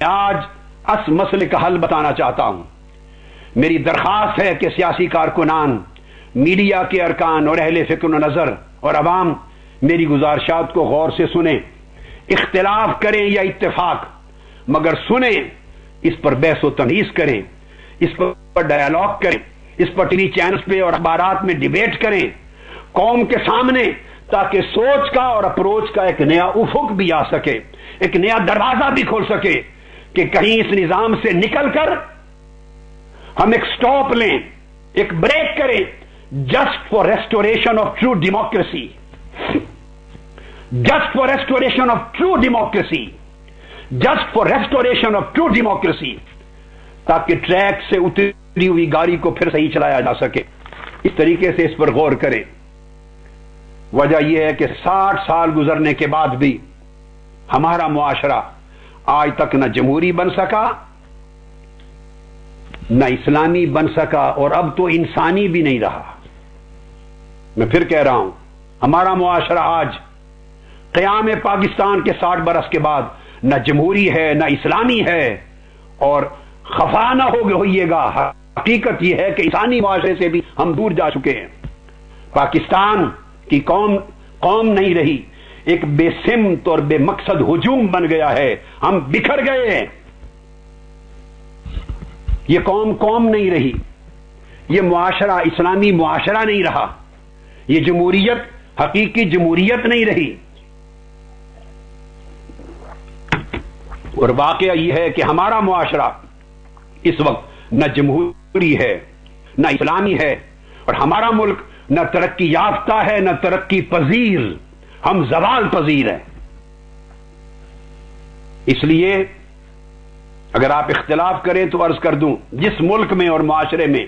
آج اس مسئلے کا حل بتانا چاہتا ہوں۔ میری درخواست ہے کہ سیاسی کارکنان، میڈیا کے ارکان اور اہل فکر و نظر اور عوام میری گزارشات کو غور سے سنیں، اختلاف کریں یا اتفاق، مگر سنیں، اس پر بحث و تمیز کریں، اس پر ڈائیلاگ کریں، اس پر ٹی وی چینلز پہ اور اخبارات میں ڈیبیٹ کریں قوم کے سامنے، تاکہ سوچ کا اور اپروچ کا ایک نیا افق بھی آ سکے، ایک نیا دروازہ بھی کھول سکے کہ کہیں اس نظام سے نکل کر ہم ایک سٹاپ لیں، ایک بریک کریں، just for restoration of true democracy, just for restoration of true democracy, just for restoration of true democracy, تاکہ ٹریک سے اتری ہوئی گاڑی کو پھر صحیح چلایا جا سکے۔ اس طریقے سے اس پر غور کریں۔ وجہ یہ ہے کہ 60 سال گزرنے کے بعد بھی ہمارا معاشرہ آج تک نہ جمہوری بن سکا، نہ اسلامی بن سکا، اور اب تو انسانی بھی نہیں رہا۔ میں پھر کہہ رہا ہوں، ہمارا معاشرہ آج قیام پاکستان کے 60 برس کے بعد نہ جمہوری ہے، نہ اسلامی ہے، اور خفا نہ ہوئیے گا، حقیقت یہ ہے کہ انسانی معاشرے سے بھی ہم دور جا چکے ہیں۔ پاکستان کی قوم نہیں رہی، ایک بے سمت اور بے مقصد ہجوم بن گیا ہے، ہم بکھر گئے ہیں۔ یہ قوم نہیں رہی، یہ معاشرہ اسلامی معاشرہ نہیں رہا، یہ جمہوریت حقیقی جمہوریت نہیں رہی۔ اور واقعہ یہ ہے کہ ہمارا معاشرہ اس وقت نہ جمہوری ہے، نہ اسلامی ہے، اور ہمارا ملک نہ ترقی یافتہ ہے، نہ ترقی پذیر، ہم زوال پذیر ہیں۔ اس لیے اگر آپ اختلاف کریں تو عرض کر دوں، جس ملک میں اور معاشرے میں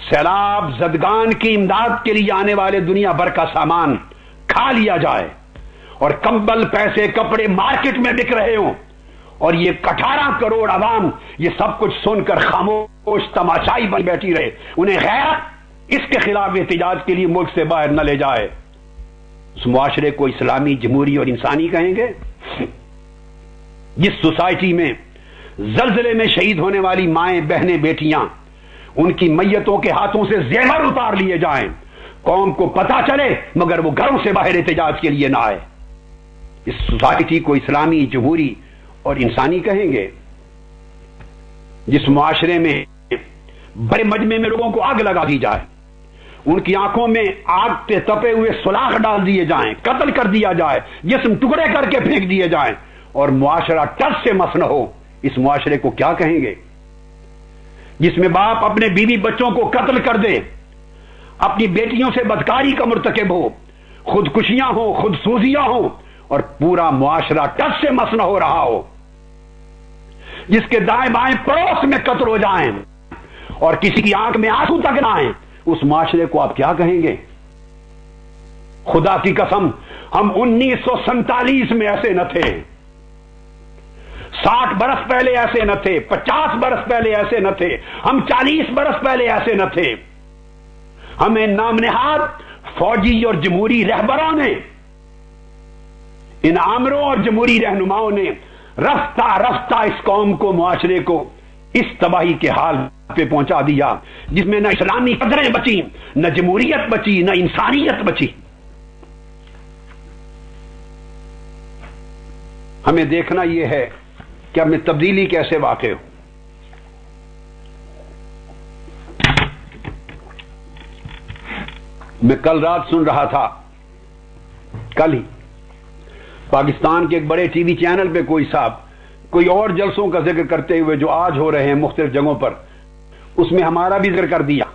سیلاب زدگان کی امداد کے لیے آنے والے دنیا بھر کا سامان کھا لیا جائے، اور کمبل، پیسے، کپڑے مارکیٹ میں بک رہے ہوں، اور یہ 18 کروڑ عوام یہ سب کچھ سن کر خاموش تماشائی بن بیٹھی رہے، انہیں غیرت اس کے خلاف احتجاج کے لیے ملک سے باہر نہ لے جائے، اس معاشرے کو اسلامی، جمہوری اور انسانی کہیں گے؟ جس سوسائٹی میں زلزلے میں شہید ہونے والی مائیں، بہنیں، بیٹیاں، ان کی میتوں کے ہاتھوں سے زیور اتار لیے جائیں، قوم کو پتا چلے مگر وہ گھروں سے باہر احتجاج کے لیے نہ آئے، اس سوسائٹی کو اسلامی، جمہوری اور انسانی کہیں گے؟ جس معاشرے میں بڑے مجمع میں لوگوں کو آگ لگا دی جائے، ان کی آنکھوں میں آگ کے تپے ہوئے سلاخ ڈال دیے جائیں، قتل کر دیا جائے، جسم ٹکڑے کر کے پھینک دیے جائیں، اور معاشرہ ٹس سے مس نہ ہو، اس معاشرے کو کیا کہیں گے؟ جس میں باپ اپنے بیوی بچوں کو قتل کر دے، اپنی بیٹیوں سے بدکاری کا مرتکب ہو، خودکشیاں ہوں، خود سوزیاں ہوں، اور پورا معاشرہ ٹس سے مس نہ ہو رہا ہو، جس کے دائیں بائیں پڑوس میں قتل ہو جائیں اور کسی کی آنکھ میں آنسو تک نہ آئیں، اس معاشرے کو آپ کیا کہیں گے؟ خدا کی قسم، ہم 1947 میں ایسے نہ تھے، 60 برس پہلے ایسے نہ تھے، 50 برس پہلے ایسے نہ تھے، ہم 40 برس پہلے ایسے نہ تھے۔ ہمیں نام نہاد فوجی اور جمہوری رہبروں نے، ان آمروں اور جمہوری رہنماؤں نے رفتہ رفتہ اس قوم کو، معاشرے کو اس تباہی کے حال پہ پہنچا دیا، جس میں نہ اسلامی قدریں بچی، نہ جمہوریت بچی، نہ انسانیت بچی۔ ہمیں دیکھنا یہ ہے کہ ہمیں تبدیلی کیسے واقع ہو۔ میں کل رات سن رہا تھا، کل ہی پاکستان کے ایک بڑے ٹی وی چینل پہ کوئی صاحب کوئی اور جلسوں کا ذکر کرتے ہوئے جو آج ہو رہے ہیں مختلف جگہوں پر، اس میں ہمارا بھی ذکر کر دیا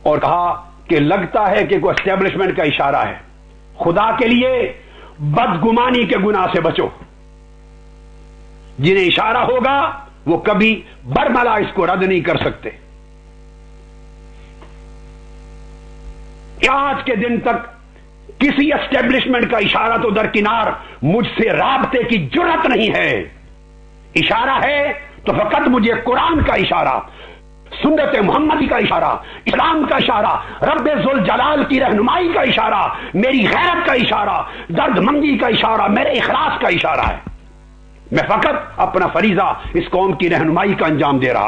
اور کہا کہ لگتا ہے کہ کوئی اسٹیبلشمنٹ کا اشارہ ہے، خدا کے لیے بدگمانی کے گناہ سے بچو، جنہیں اشارہ ہوگا وہ کبھی برملا اس کو رد نہیں کر سکتے۔ آج کے دن تک کسی اسٹیبلشمنٹ کا اشارہ تو درکنار مجھ سے رابطے کی جرات نہیں ہے، اشارہ ہے تو فقط مجھے قرآن کا اشارہ، سنت محمدی کا اشارہ، اسلام کا اشارہ، رب ذوالجلال کی رہنمائی کا اشارہ، میری غیرت کا اشارہ، درد مندی کا اشارہ، میرے اخلاص کا اشارہ ہے۔ میں فقط اپنا فریضہ اس قوم کی رہنمائی کا انجام دے رہا